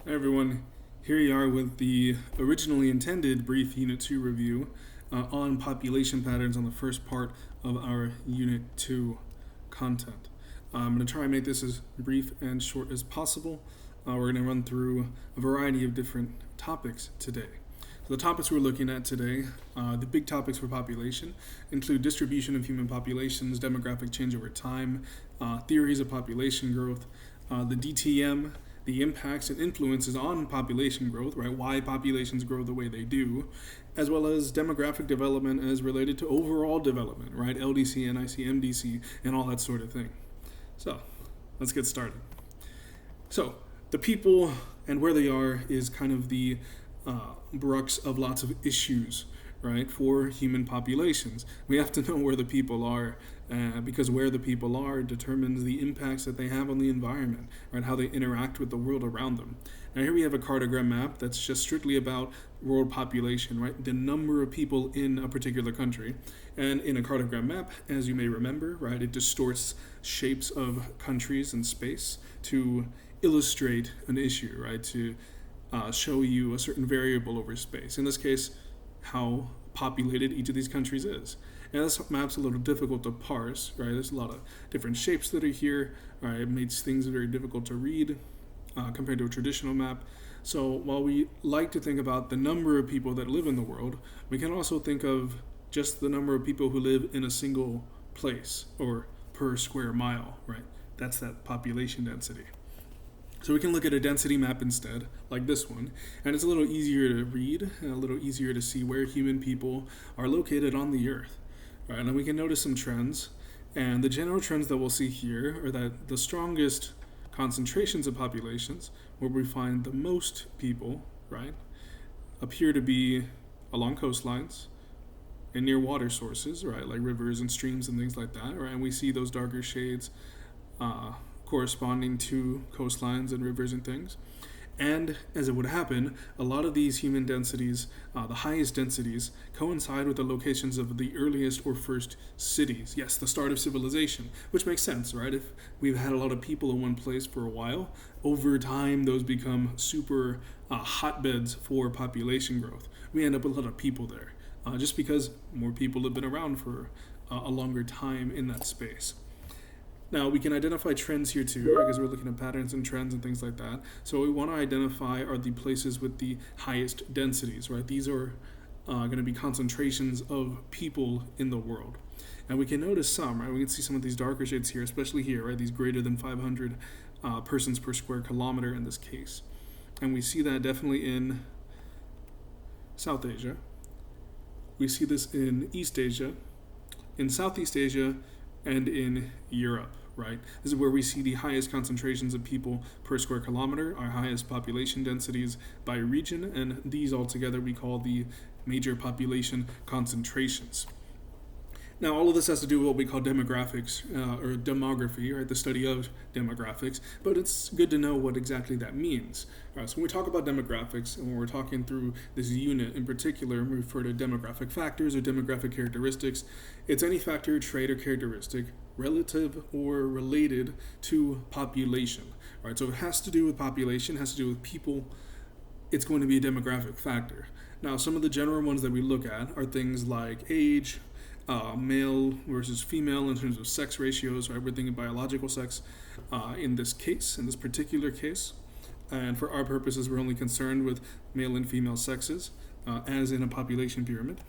Hi everyone, here you are with the originally intended brief Unit 2 review on population patterns on the first part of our Unit 2 content. I'm going to try and make this as brief and short as possible. We're going to run through a variety of different topics today. So the topics we're looking at today, the big topics for population, include distribution of human populations, demographic change over time, theories of population growth, the DTM, the impacts and influences on population growth, right? Why populations grow the way they do, as well as demographic development as related to overall development, right? LDC, NIC, MDC, and all that sort of thing. So, let's get started. So, the people and where they are is kind of the crux of lots of issues, right, for human populations. We have to know where the people are because where the people are determines the impacts that they have on the environment, right, how they interact with the world around them. Now here we have a cartogram map that's just strictly about world population, right, the number of people in a particular country. And in a cartogram map, as you may remember, right, it distorts shapes of countries and space to illustrate an issue, right, to show you a certain variable over space. In this case, how populated each of these countries is. And this map's a little difficult to parse, right? There's a lot of different shapes that are here, right? It makes things very difficult to read compared to a traditional map. So while we like to think about the number of people that live in the world, we can also think of just the number of people who live in a single place or per square mile, right? That's that population density. So we can look at a density map instead, like this one, and it's a little easier to read and a little easier to see where human people are located on the earth. Right? And we can notice some trends, and the general trends that we'll see here are that the strongest concentrations of populations, where we find the most people, right, appear to be along coastlines and near water sources, right, like rivers and streams and things like that, right, and we see those darker shades corresponding to coastlines and rivers and things. And as it would happen, a lot of these human densities, the highest densities, coincide with the locations of the earliest or first cities. Yes, the start of civilization, which makes sense, right? If we've had a lot of people in one place for a while, over time those become super hotbeds for population growth. We end up with a lot of people there, just because more people have been around for a longer time in that space. Now, we can identify trends here too, because we're looking at patterns and trends and things like that. So what we want to identify are the places with the highest densities, right? These are going to be concentrations of people in the world. And we can notice some, right? We can see some of these darker shades here, especially here, right? These greater than 500 persons per square kilometer in this case. And we see that definitely in South Asia. We see this in East Asia, in Southeast Asia, and in Europe. Right? This is where we see the highest concentrations of people per square kilometer, our highest population densities by region, and these altogether we call the major population concentrations. Now, all of this has to do with what we call demographics, or demography, right? The study of demographics, but it's good to know what exactly that means. All right, so when we talk about demographics, and when we're talking through this unit in particular, we refer to demographic factors or demographic characteristics. It's any factor, trait, or characteristic relative or related to population. All right, so it has to do with population, has to do with people. It's going to be a demographic factor. Now, some of the general ones that we look at are things like age, male versus female in terms of sex ratios, right? We're thinking biological sex in this case, in this particular case. And for our purposes, we're only concerned with male and female sexes, as in a population pyramid.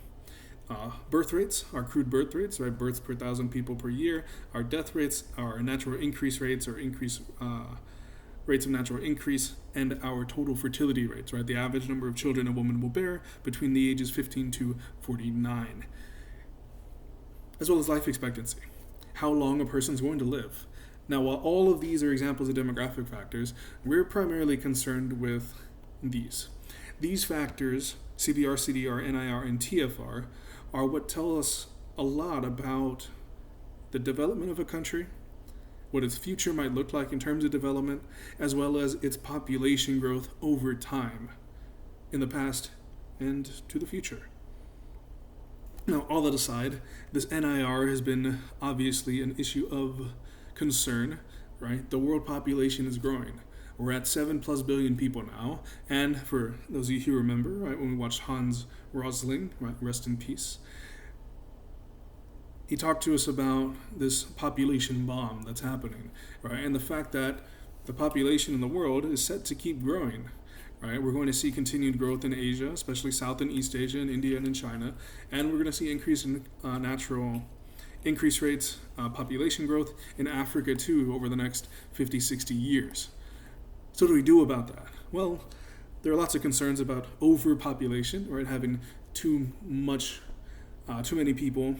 Birth rates, our crude birth rates, right? Births per 1,000 people per year. Our death rates, our natural increase rates, or rates of natural increase, and our total fertility rates, right? The average number of children a woman will bear between the ages 15 to 49. As well as life expectancy, how long a person's going to live. Now, while all of these are examples of demographic factors, we're primarily concerned with these. These factors, CBR, CDR, NIR, and TFR, are what tell us a lot about the development of a country, what its future might look like in terms of development, as well as its population growth over time, in the past and to the future. Now, all that aside, this NIR has been obviously an issue of concern, right? The world population is growing. We're at 7+ billion people now, and for those of you who remember, right, when we watched Hans Rosling, right, rest in peace, he talked to us about this population bomb that's happening, right, and the fact that the population in the world is set to keep growing. Right, we're going to see continued growth in Asia, especially South and East Asia, and India and in China, and we're going to see increase in increase rates, population growth in Africa too over the next 50, 60 years. So what do we do about that? Well, there are lots of concerns about overpopulation, right? Having too many people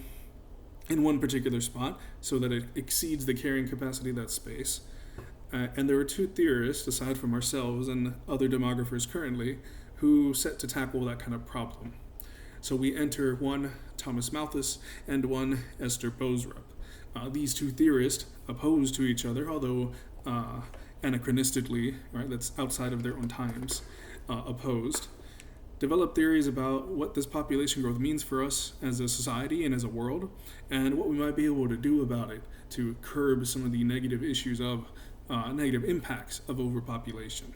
in one particular spot so that it exceeds the carrying capacity of that space. And there are two theorists, aside from ourselves and other demographers currently, who set to tackle that kind of problem. So we enter one Thomas Malthus and one Esther Boserup. These two theorists, opposed to each other, although anachronistically, right, that's outside of their own times, opposed, developed theories about what this population growth means for us as a society and as a world, and what we might be able to do about it to curb some of the negative issues of negative impacts of overpopulation.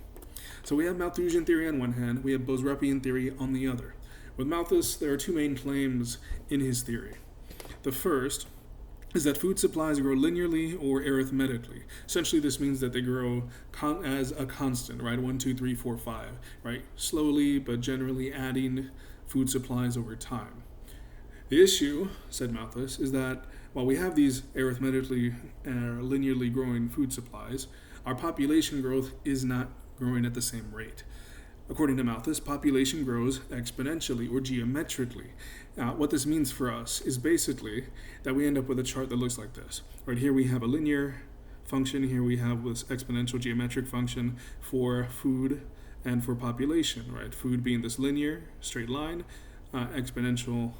So we have Malthusian theory on one hand, we have Boserupian theory on the other. With Malthus, there are two main claims in his theory. The first is that food supplies grow linearly or arithmetically. Essentially, this means that they grow as a constant, right? 1, 2, 3, 4, 5, right? Slowly, but generally adding food supplies over time. The issue, said Malthus, is that while we have these arithmetically linearly growing food supplies, our population growth is not growing at the same rate. According to Malthus, population grows exponentially or geometrically. What this means for us is basically that we end up with a chart that looks like this. Right here we have a linear function, here we have this exponential geometric function for food and for population, right? Food being this linear, straight line, exponential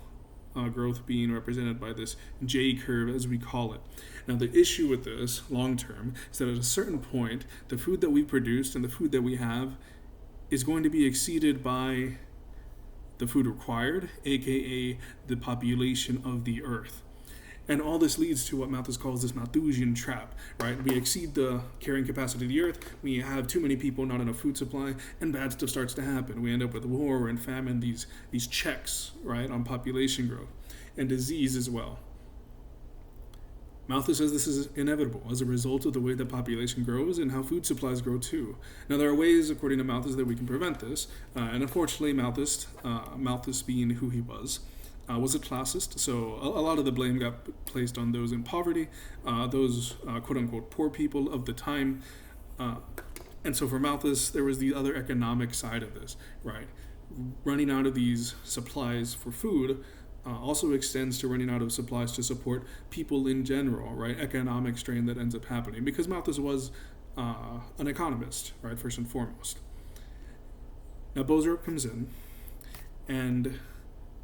growth being represented by this J curve, as we call it. Now, the issue with this long term is that at a certain point, the food that we produced and the food that we have is going to be exceeded by the food required, aka the population of the earth. And all this leads to what Malthus calls this Malthusian trap, right? We exceed the carrying capacity of the earth, we have too many people, not enough food supply, and bad stuff starts to happen. We end up with war and famine, these checks, right, on population growth, and disease as well. Malthus says this is inevitable as a result of the way that population grows and how food supplies grow too. Now, there are ways, according to Malthus, that we can prevent this, and unfortunately Malthus being who he was a classist, so a lot of the blame got placed on those in poverty, those quote-unquote poor people of the time, and so for Malthus, there was the other economic side of this, right? Running out of these supplies for food also extends to running out of supplies to support people in general, right? Economic strain that ends up happening, because Malthus was an economist, right, first and foremost. Now Boserup comes in and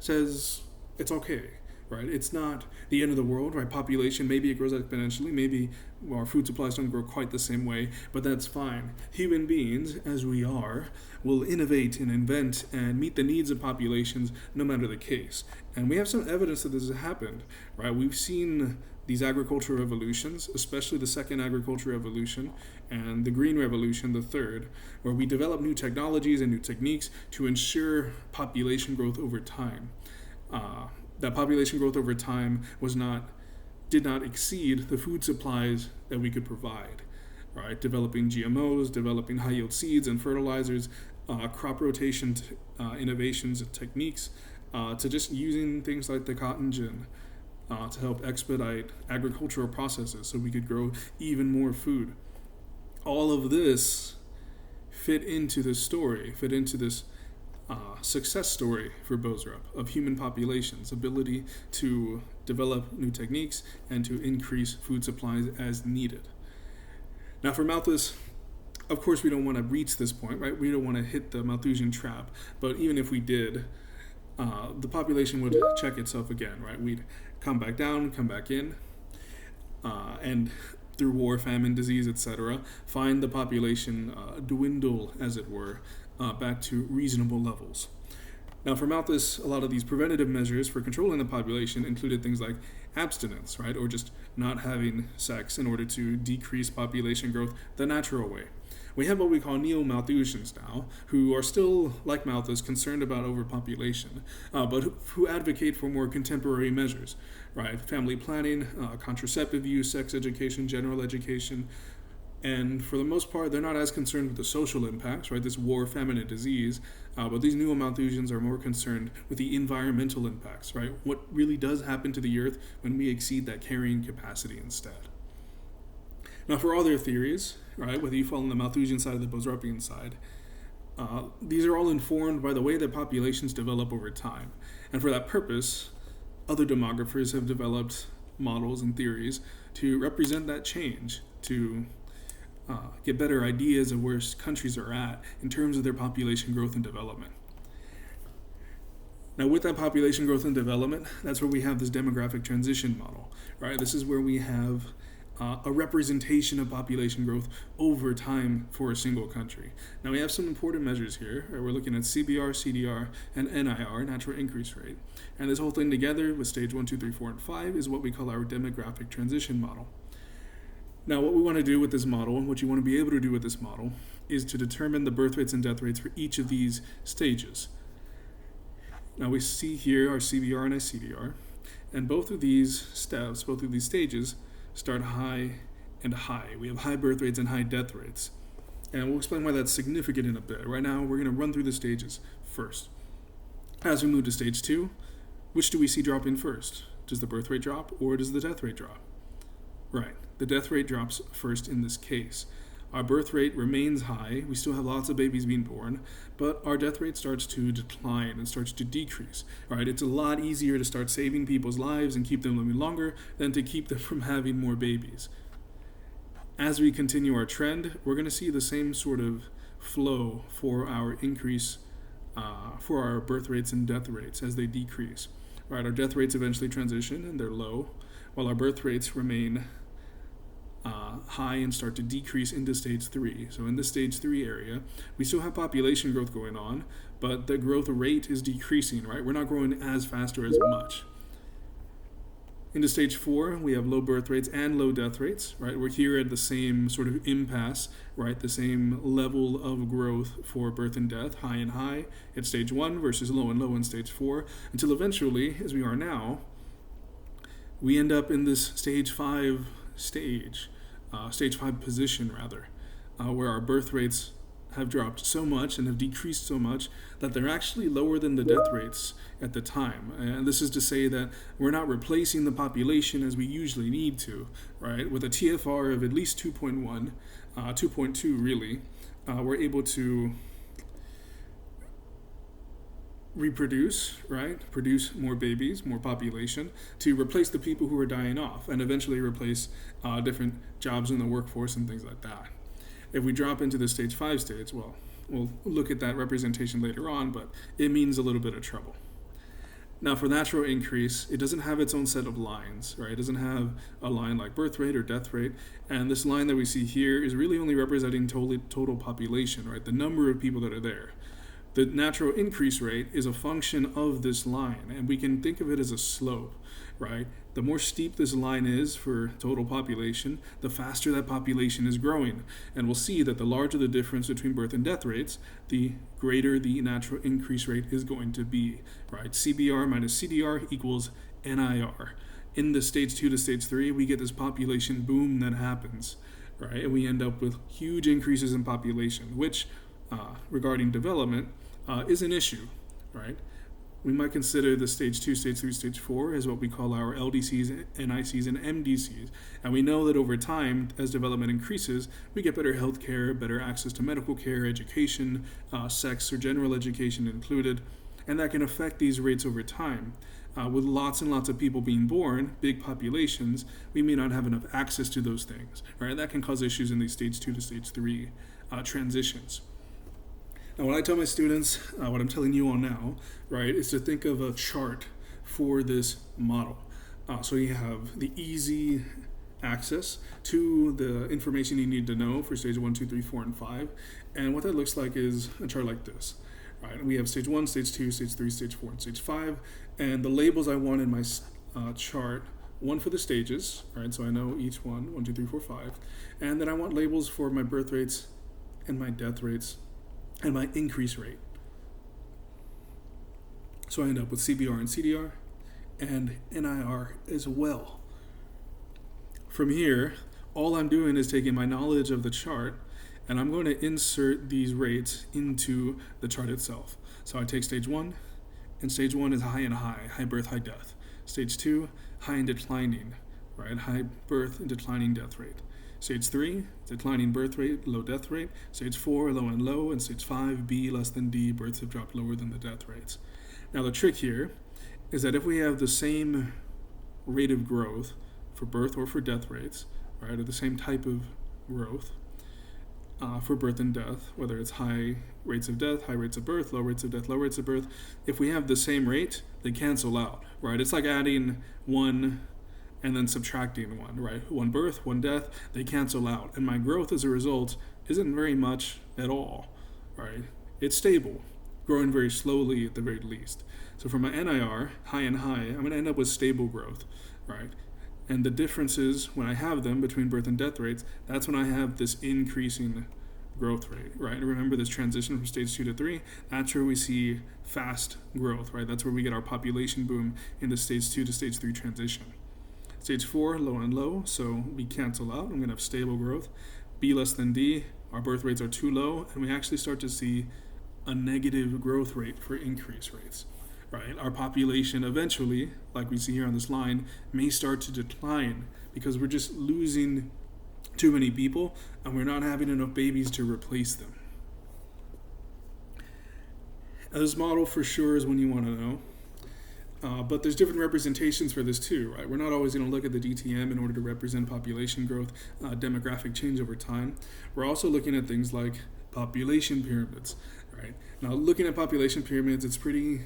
says it's okay, right? It's not the end of the world, right? Population, maybe it grows exponentially, maybe our food supplies don't grow quite the same way, but that's fine. Human beings, as we are, will innovate and invent and meet the needs of populations no matter the case. And we have some evidence that this has happened, right? We've seen these agricultural revolutions, especially the second agricultural revolution and the green revolution, the third, where we develop new technologies and new techniques to ensure population growth over time. That population growth over time did not exceed the food supplies that we could provide, right? Developing GMOs, developing high-yield seeds and fertilizers, crop rotation innovations and techniques, to just using things like the cotton gin to help expedite agricultural processes so we could grow even more food. All of this fit into this success story for Boserup of human populations' ability to develop new techniques and to increase food supplies as needed. Now for Malthus, of course we don't want to reach this point, right? We don't want to hit the Malthusian trap, but even if we did, the population would check itself again, right? We'd come back down, come back in, and through war, famine, disease, etc., find the population dwindle, as it were, back to reasonable levels. Now, for Malthus, a lot of these preventative measures for controlling the population included things like abstinence, right, or just not having sex in order to decrease population growth the natural way, We have what we call neo-Malthusians now, who are still, like Malthus, concerned about overpopulation, but who advocate for more contemporary measures, right? Family planning, contraceptive use, sex education, general education, and for the most part, they're not as concerned with the social impacts, right? This war, famine, and disease. But these neo-Malthusians are more concerned with the environmental impacts, right? What really does happen to the earth when we exceed that carrying capacity instead. Now, for all their theories, right, whether you fall on the Malthusian side or the Boserupian side, these are all informed by the way that populations develop over time. And for that purpose, other demographers have developed models and theories to represent that change, to get better ideas of where countries are at in terms of their population growth and development. Now, with that population growth and development, that's where we have this demographic transition model, right? This is where we have a representation of population growth over time for a single country. Now, we have some important measures here. Right? We're looking at CBR, CDR, and NIR, natural increase rate. And this whole thing together with stage 1, 2, 3, 4, and 5 is what we call our demographic transition model. Now, what we want to do with this model, and what you want to be able to do with this model, is to determine the birth rates and death rates for each of these stages. Now, we see here our CBR and our CDR, and both of these steps, both of these stages, start high and high. We have high birth rates and high death rates. And we'll explain why that's significant in a bit. Right now, we're going to run through the stages first. As we move to stage 2, which do we see dropping first? Does the birth rate drop or does the death rate drop? Right, the death rate drops first in this case. Our birth rate remains high, we still have lots of babies being born, but our death rate starts to decline and starts to decrease. All right, it's a lot easier to start saving people's lives and keep them living longer than to keep them from having more babies. As we continue our trend, we're going to see the same sort of flow for our increase, for our birth rates and death rates as they decrease. All right, our death rates eventually transition and they're low, while our birth rates remain high and start to decrease into stage 3. So in the stage 3 area, we still have population growth going on, but the growth rate is decreasing, right? We're not growing as fast or as much. Into stage 4, we have low birth rates and low death rates, right? We're here at the same sort of impasse, right? The same level of growth for birth and death, high and high at stage 1 versus low and low in stage 4, until eventually, as we are now, we end up in this stage 5 position rather, where our birth rates have dropped so much and have decreased so much that they're actually lower than the death rates at the time. And this is to say that we're not replacing the population as we usually need to, right? With a TFR of at least 2.1, 2.2 really, we're able to reproduce, right? Produce more babies, more population to replace the people who are dying off and eventually replace different jobs in the workforce and things like that. If we drop into the stage 5 stage, well, we'll look at that representation later on, but it means a little bit of trouble. Now, for natural increase, it doesn't have its own set of lines, right? It doesn't have a line like birth rate or death rate, and this line that we see here is really only representing total population, right? The number of people that are there. The natural increase rate is a function of this line, and we can think of it as a slope, right? The more steep this line is for total population, the faster that population is growing. And we'll see that the larger the difference between birth and death rates, the greater the natural increase rate is going to be, right? CBR minus CDR equals NIR. In the stage 2 to stage 3, we get this population boom that happens, right? And we end up with huge increases in population, which, regarding development, is an issue, right? We might consider the stage 2, stage 3, stage 4 as what we call our LDCs, NICs, and MDCs. And we know that over time, as development increases, we get better health care, better access to medical care, education, sex or general education included, and that can affect these rates over time. With lots and lots of people being born, big populations, we may not have enough access to those things, right? That can cause issues in these stage 2 to stage 3 transitions. Now, what I tell my students, what I'm telling you all now, right, is to think of a chart for this model. So you have the easy access to the information you need to know for stage 1, 2, 3, 4, and 5. And what that looks like is a chart like this. Right? We have stage 1, stage 2, stage 3, stage 4, and stage 5. And the labels I want in my chart, one for the stages, right? So I know each one, 1, 2, 3, 4, 5. And then I want labels for my birth rates and my death rates and my increase rate. So I end up with CBR and CDR and NIR as well. From here, all I'm doing is taking my knowledge of the chart and I'm going to insert these rates into the chart itself. So I take stage 1, and stage 1 is high and high birth, high death. Stage 2, high and declining, right? High birth and declining death rate. Stage 3, declining birth rate, low death rate. Stage 4, low and low. And stage 5, B less than D, births have dropped lower than the death rates. Now the trick here is that if we have the same rate of growth for birth or for death rates, right, or the same type of growth for birth and death, whether it's high rates of death, high rates of birth, low rates of death, low rates of birth, if we have the same rate, they cancel out, right? It's like adding 1 and then subtracting 1, right? 1 birth, 1 death, they cancel out. And my growth as a result isn't very much at all, right? It's stable, growing very slowly at the very least. So for my NIR, high and high, I'm going to end up with stable growth, right? And the differences when I have them between birth and death rates, that's when I have this increasing growth rate, right? And remember this transition from stage 2 to 3, that's where we see fast growth, right? That's where we get our population boom in the stage 2 to stage 3 transition. Stage 4, low and low, so we cancel out. I'm going to have stable growth. B less than D, our birth rates are too low, and we actually start to see a negative growth rate for increase rates, right? Our population eventually, like we see here on this line, may start to decline because we're just losing too many people and we're not having enough babies to replace them. This model for sure is one you want to know. But there's different representations for this too, right? We're not always going to look at the DTM in order to represent population growth, demographic change over time. We're also looking at things like population pyramids, right? Now, looking at population pyramids, it's pretty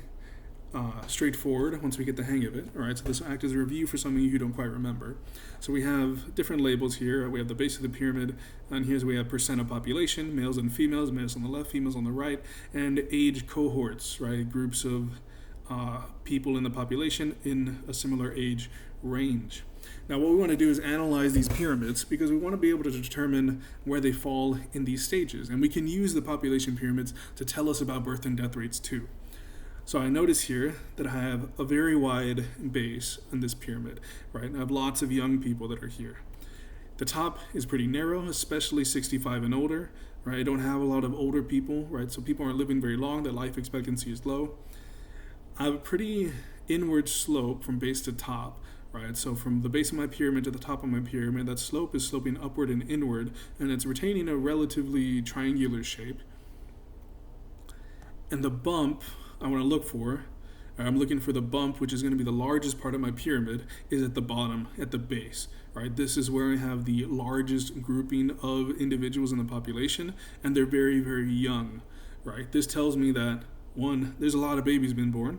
straightforward once we get the hang of it, all right? So this will act as a review for something you don't quite remember. So we have different labels here. We have the base of the pyramid, and here's we have percent of population, males and females, males on the left, females on the right, and age cohorts, right? Groups of people in the population in a similar age range. Now what we want to do is analyze these pyramids because we want to be able to determine where they fall in these stages, and we can use the population pyramids to tell us about birth and death rates too. So I notice here that I have a very wide base in this pyramid, right? And I have lots of young people that are here. The top is pretty narrow, especially 65 and older, right? I don't have a lot of older people, right? So people aren't living very long, their life expectancy is low. I have a pretty inward slope from base to top, right? So from the base of my pyramid to the top of my pyramid, that slope is sloping upward and inward, and it's retaining a relatively triangular shape. And the bump I want to look for, I'm looking for the bump, which is going to be the largest part of my pyramid, is at the bottom, at the base, right? This is where I have the largest grouping of individuals in the population, and they're very, very young, right? This tells me that, 1, there's a lot of babies being born.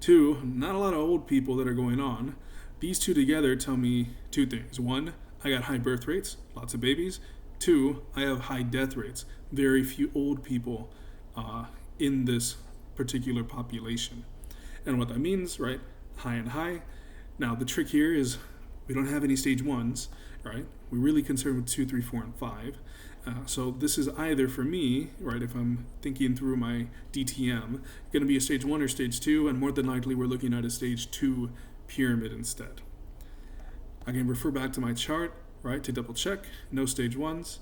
2, not a lot of old people that are going on. These two together tell me 2 things. 1, I got high birth rates, lots of babies. 2, I have high death rates, very few old people in this particular population. And what that means, right, high and high. Now the trick here is we don't have any stage 1s, right? We're really concerned with 2, 3, 4, and 5. So this is either for me, right, if I'm thinking through my DTM, going to be a stage 1 or stage 2, and more than likely we're looking at a stage 2 pyramid instead. I can refer back to my chart, right, to double check, no stage 1s.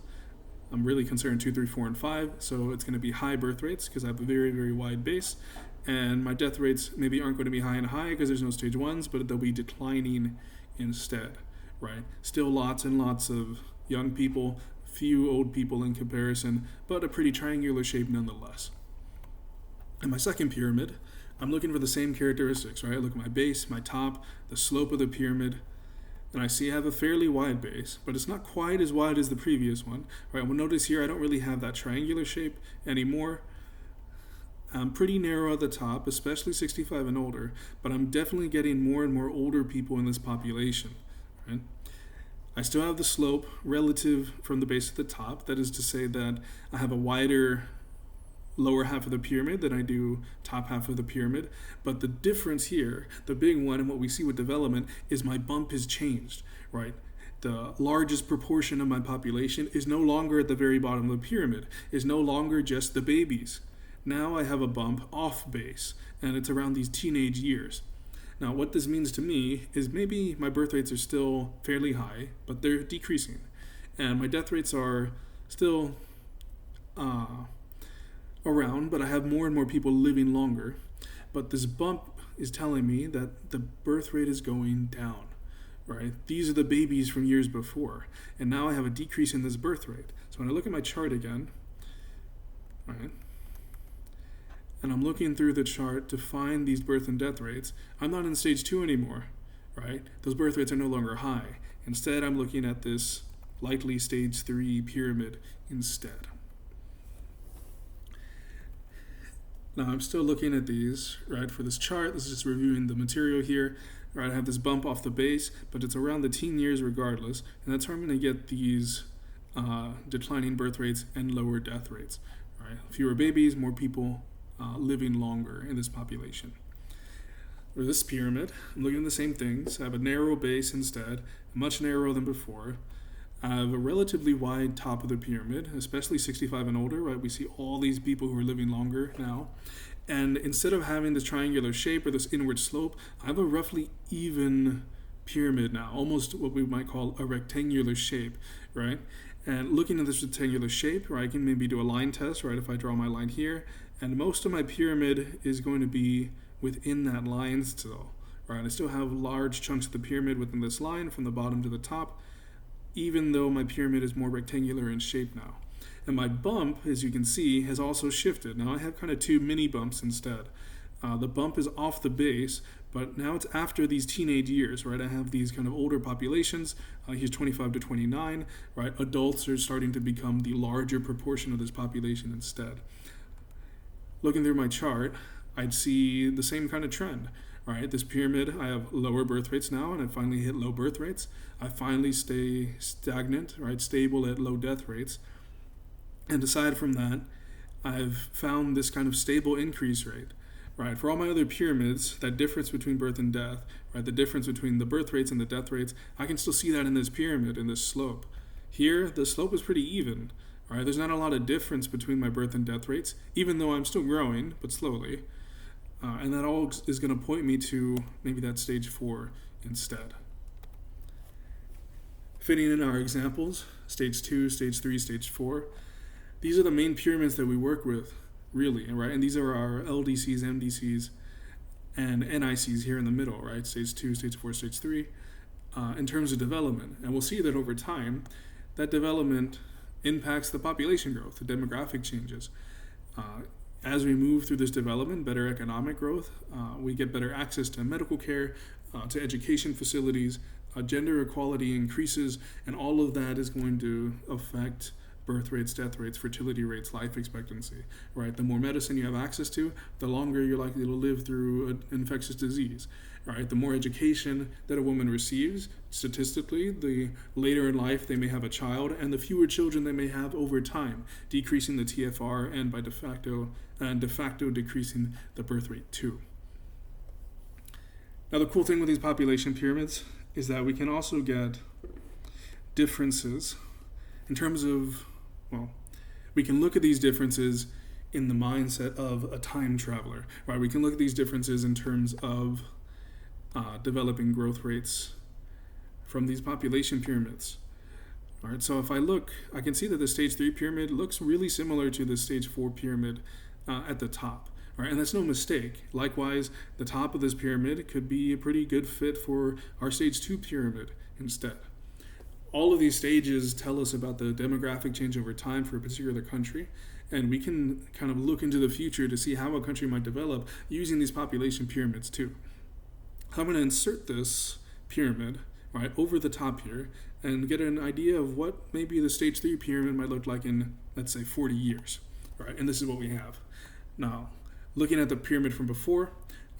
I'm really concerned 2, 3, 4, and 5, so it's going to be high birth rates because I have a very, very wide base, and my death rates maybe aren't going to be high and high because there's no stage 1s, but they'll be declining instead, right? Still lots and lots of young people, few old people in comparison, but a pretty triangular shape nonetheless. In my second pyramid, I'm looking for the same characteristics, right? I look at my base, my top, the slope of the pyramid, and I see I have a fairly wide base, but it's not quite as wide as the previous one, right? Well, notice here I don't really have that triangular shape anymore. I'm pretty narrow at the top, especially 65 and older, but I'm definitely getting more and more older people in this population, right? I still have the slope relative from the base to the top. That is to say that I have a wider lower half of the pyramid than I do top half of the pyramid. But the difference here, the big one, and what we see with development, is my bump has changed, right? The largest proportion of my population is no longer at the very bottom of the pyramid, is no longer just the babies. Now I have a bump off base, and it's around these teenage years. Now, what this means to me is maybe my birth rates are still fairly high, but they're decreasing. And my death rates are still around, but I have more and more people living longer. But this bump is telling me that the birth rate is going down, right? These are the babies from years before. And now I have a decrease in this birth rate. So when I look at my chart again, right, and I'm looking through the chart to find these birth and death rates, I'm not in stage 2 anymore, right? Those birth rates are no longer high. Instead, I'm looking at this likely stage 3 pyramid instead. Now, I'm still looking at these, right, for this chart. This is just reviewing the material here, right? I have this bump off the base, but it's around the teen years regardless, and that's where I'm going to get these declining birth rates and lower death rates, right? Fewer babies, more people living longer in this population. For this pyramid, I'm looking at the same things. I have a narrow base instead, much narrower than before. I have a relatively wide top of the pyramid, especially 65 and older, right? We see all these people who are living longer now. And instead of having this triangular shape or this inward slope, I have a roughly even pyramid now, almost what we might call a rectangular shape, right? And looking at this rectangular shape, right, I can maybe do a line test, right, if I draw my line here. And most of my pyramid is going to be within that line still, right? I still have large chunks of the pyramid within this line from the bottom to the top, even though my pyramid is more rectangular in shape now. And my bump, as you can see, has also shifted. Now I have kind of 2 mini bumps instead. The bump is off the base, but now it's after these teenage years, right? I have these kind of older populations. Here's 25 to 29, right? Adults are starting to become the larger proportion of this population instead. Looking through my chart, I'd see the same kind of trend, right? This pyramid, I have lower birth rates now, and I finally hit low birth rates. I finally stay stagnant, right? Stable at low death rates. And aside from that, I've found this kind of stable increase rate, right? For all my other pyramids, that difference between birth and death, right? The difference between the birth rates and the death rates, I can still see that in this pyramid, in this slope. Here, the slope is pretty even. All right, there's not a lot of difference between my birth and death rates, even though I'm still growing, but slowly. And that all is going to point me to maybe that stage 4 instead. Fitting in our examples, stage 2, stage 3, stage 4, these are the main pyramids that we work with, really, right? And these are our LDCs, MDCs, and NICs here in the middle, right? Stage 2, stage 4, stage 3, in terms of development. And we'll see that over time, that development impacts the population growth, the demographic changes. As we move through this development, better economic growth, we get better access to medical care, to education facilities, gender equality increases, and all of that is going to affect birth rates, death rates, fertility rates, life expectancy, right? The more medicine you have access to, the longer you're likely to live through an infectious disease, right? The more education that a woman receives, statistically, the later in life they may have a child, and the fewer children they may have over time, decreasing the TFR and by de facto decreasing the birth rate too. Now the cool thing with these population pyramids is that we can also get differences in terms of, well, we can look at these differences in the mindset of a time traveler, right? We can look at these differences in terms of developing growth rates from these population pyramids. All right, so if I look, I can see that the stage 3 pyramid looks really similar to the stage 4 pyramid at the top. Right, and that's no mistake. Likewise, the top of this pyramid could be a pretty good fit for our stage 2 pyramid instead. All of these stages tell us about the demographic change over time for a particular country, and we can kind of look into the future to see how a country might develop using these population pyramids too. I'm going to insert this pyramid right over the top here and get an idea of what maybe the stage 3 pyramid might look like in, let's say, 40 years. Right, and this is what we have. Now, looking at the pyramid from before,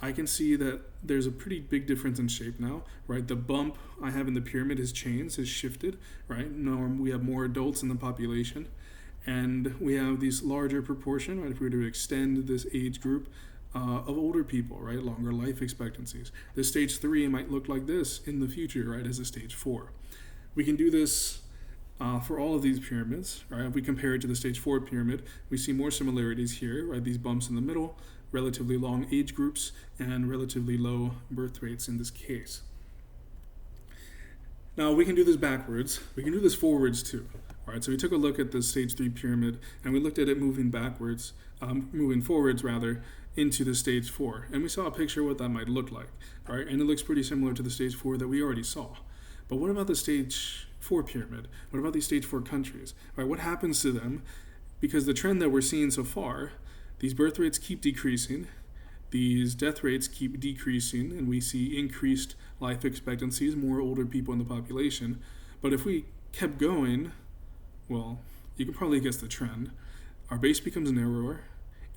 I can see that there's a pretty big difference in shape now, right? The bump I have in the pyramid has changed, has shifted, right? Now we have more adults in the population, and we have this larger proportion, right? If we were to extend this age group of older people, right? Longer life expectancies. The stage 3 might look like this in the future, right? As a stage 4. We can do this for all of these pyramids, right? If we compare it to the stage 4 pyramid, we see more similarities here, right? These bumps in the middle, relatively long age groups, and relatively low birth rates in this case. Now, we can do this backwards. We can do this forwards too. All right, so we took a look at the stage 3 pyramid, and we looked at it moving forwards rather, into the stage 4. And we saw a picture of what that might look like, right? And it looks pretty similar to the stage 4 that we already saw. But what about the stage 4 pyramid? What about these stage 4 countries? All right, what happens to them? Because the trend that we're seeing so far, these birth rates keep decreasing, these death rates keep decreasing, and we see increased life expectancies, more older people in the population. But if we kept going, well, you can probably guess the trend. Our base becomes narrower,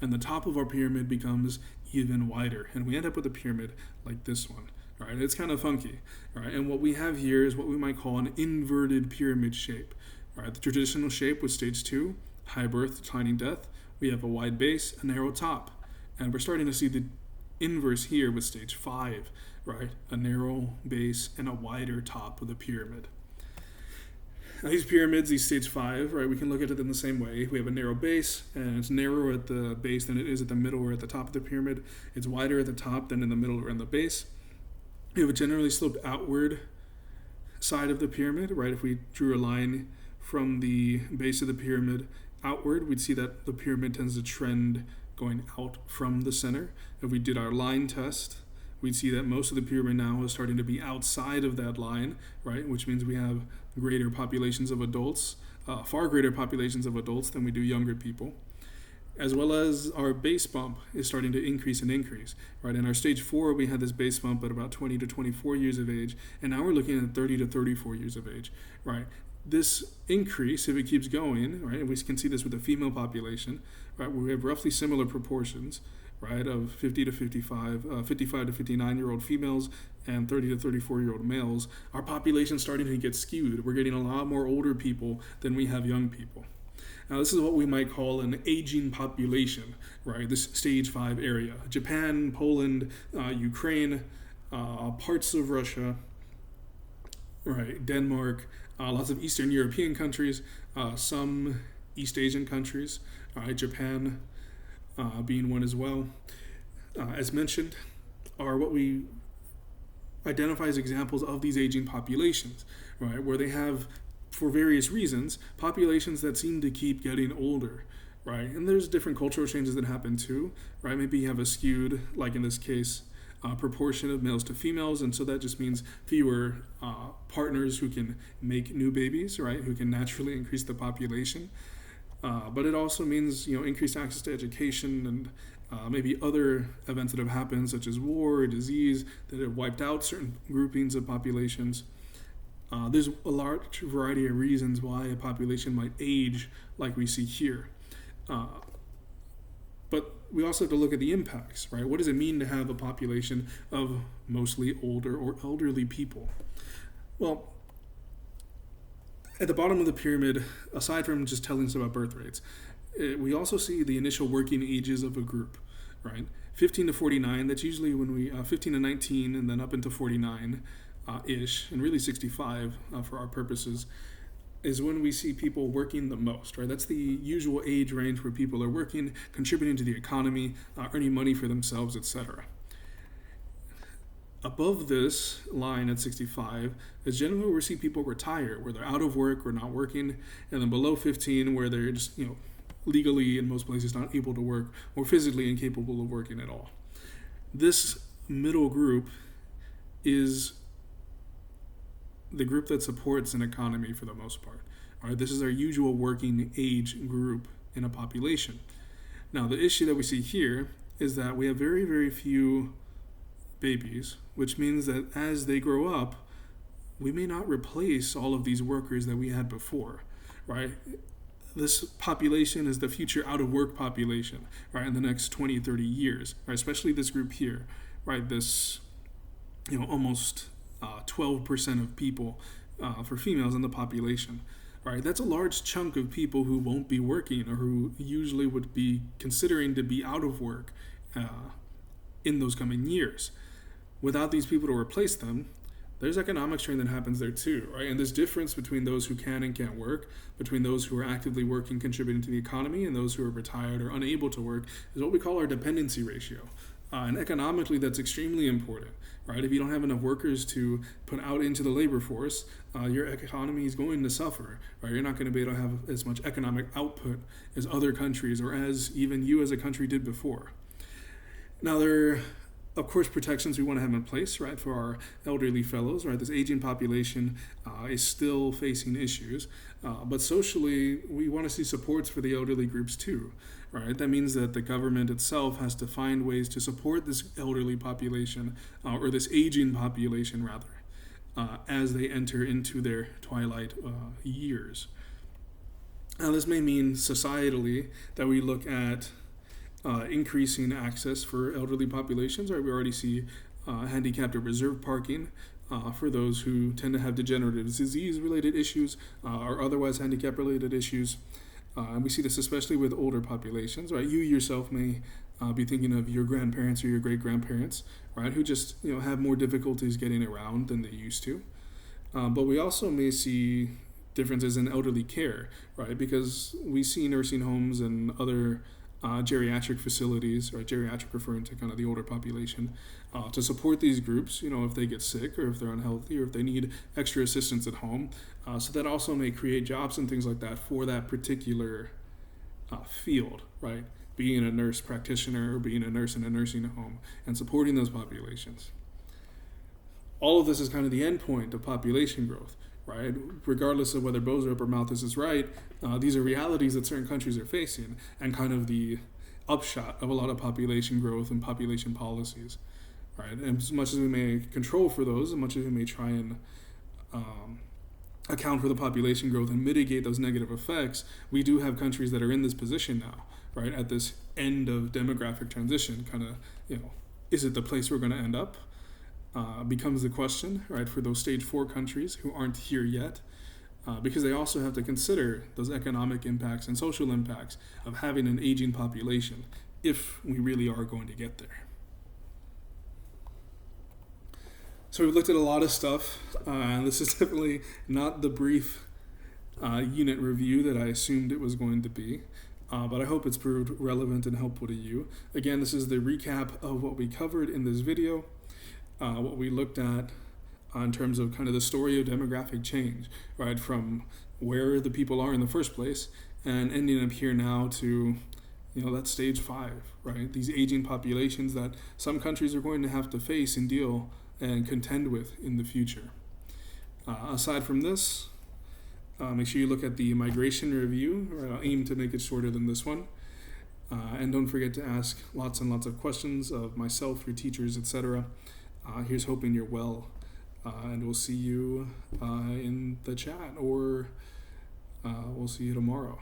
and the top of our pyramid becomes even wider. And we end up with a pyramid like this one. Right? It's kind of funky. Right? And what we have here is what we might call an inverted pyramid shape. Right? The traditional shape was stage 2, high birth, declining death. We have a wide base, a narrow top. And we're starting to see the inverse here with stage 5, right? A narrow base and a wider top of the pyramid. Now these pyramids, these stage 5, right, we can look at it in the same way. We have a narrow base, and it's narrower at the base than it is at the middle or at the top of the pyramid. It's wider at the top than in the middle or in the base. We have a generally sloped outward side of the pyramid, right? If we drew a line from the base of the pyramid outward, we'd see that the pyramid tends to trend going out from the center. If we did our line test, we'd see that most of the pyramid now is starting to be outside of that line, right? Which means we have greater populations of adults, far greater populations of adults than we do younger people. As well as our base bump is starting to increase and increase, right? In our stage 4, we had this base bump at about 20 to 24 years of age, and now we're looking at 30 to 34 years of age, right? This increase, if it keeps going, right, and we can see this with the female population, right, where we have roughly similar proportions, right, of 50 to 55, 55 to 59-year-old females and 30 to 34-year-old males, our population's starting to get skewed. We're getting a lot more older people than we have young people. Now, this is what we might call an aging population, right, this stage 5 area. Japan, Poland, Ukraine, parts of Russia, right, Denmark, lots of Eastern European countries, some East Asian countries, Japan being one as well. As mentioned, are what we identify as examples of these aging populations, right, where they have, for various reasons, populations that seem to keep getting older, right? And there's different cultural changes that happen too, right? Maybe you have a skewed, like in this case, proportion of males to females, and so that just means fewer partners who can make new babies, right? Who can naturally increase the population. But it also means, increased access to education and maybe other events that have happened, such as war or disease, that have wiped out certain groupings of populations. There's a large variety of reasons why a population might age like we see here. But we also have to look at the impacts, right? What does it mean to have a population of mostly older or elderly people? Well, at the bottom of the pyramid, aside from just telling us about birth rates, we also see the initial working ages of a group, right? 15 to 49, that's usually when we, 15 to 19, and then up into 49, ish, and really 65 for our purposes, is when we see people working the most, right? That's the usual age range where people are working, contributing to the economy, earning money for themselves, etc. Above this line at 65 is generally where we see people retire, where they're out of work or not working, and then below 15 where they're just, legally in most places not able to work or physically incapable of working at all. This middle group is the group that supports an economy for the most part. All right, this is our usual working age group in a population. Now, the issue that we see here is that we have very, very few babies, which means that as they grow up, we may not replace all of these workers that we had before, right? This population is the future out-of-work population, right, in the next 20, 30 years, right? Especially this group here, right? This, almost 12% of people for females in the population, right? That's a large chunk of people who won't be working or who usually would be considering to be out of work in those coming years. Without these people to replace them, there's economic strain that happens there too, right? And this difference between those who can and can't work, between those who are actively working, contributing to the economy, and those who are retired or unable to work, is what we call our dependency ratio. And economically, that's extremely important, right? If you don't have enough workers to put out into the labor force, your economy is going to suffer, right? You're not going to be able to have as much economic output as other countries or as even you as a country did before. Now, there are, of course, protections we want to have in place, right, for our elderly fellows, right? This aging population is still facing issues, but socially, we want to see supports for the elderly groups too, right? That means that the government itself has to find ways to support this elderly population, or this aging population, rather, as they enter into their twilight years. Now, this may mean societally that we look at increasing access for elderly populations. Right, we already see handicapped or reserved parking for those who tend to have degenerative disease-related issues or otherwise handicap-related issues. And we see this especially with older populations. Right, you yourself may be thinking of your grandparents or your great-grandparents, right, who just have more difficulties getting around than they used to. But we also may see differences in elderly care, right, because we see nursing homes and other geriatric facilities, right? Geriatric referring to kind of the older population, to support these groups, if they get sick or if they're unhealthy or if they need extra assistance at home. So that also may create jobs and things like that for that particular field, right? Being a nurse practitioner or being a nurse in a nursing home and supporting those populations. All of this is kind of the end point of population growth, right? Regardless of whether Boserup or Malthus is right, these are realities that certain countries are facing and kind of the upshot of a lot of population growth and population policies, right? And as much as we may control for those, as much as we may try and account for the population growth and mitigate those negative effects, we do have countries that are in this position now, right? At this end of demographic transition, kind of, is it the place we're going to end up? Becomes the question, right, for those stage 4 countries who aren't here yet, because they also have to consider those economic impacts and social impacts of having an aging population if we really are going to get there. So we've looked at a lot of stuff, and this is definitely not the brief unit review that I assumed it was going to be, but I hope it's proved relevant and helpful to you. Again, this is the recap of what we covered in this video. What we looked at in terms of kind of the story of demographic change, right, from where the people are in the first place and ending up here now to, that stage 5, right, these aging populations that some countries are going to have to face and deal and contend with in the future. Aside from this, make sure you look at the migration review, or I'll aim to make it shorter than this one. And don't forget to ask lots and lots of questions of myself, your teachers, etc. Here's hoping you're well, and we'll see you in the chat, or we'll see you tomorrow.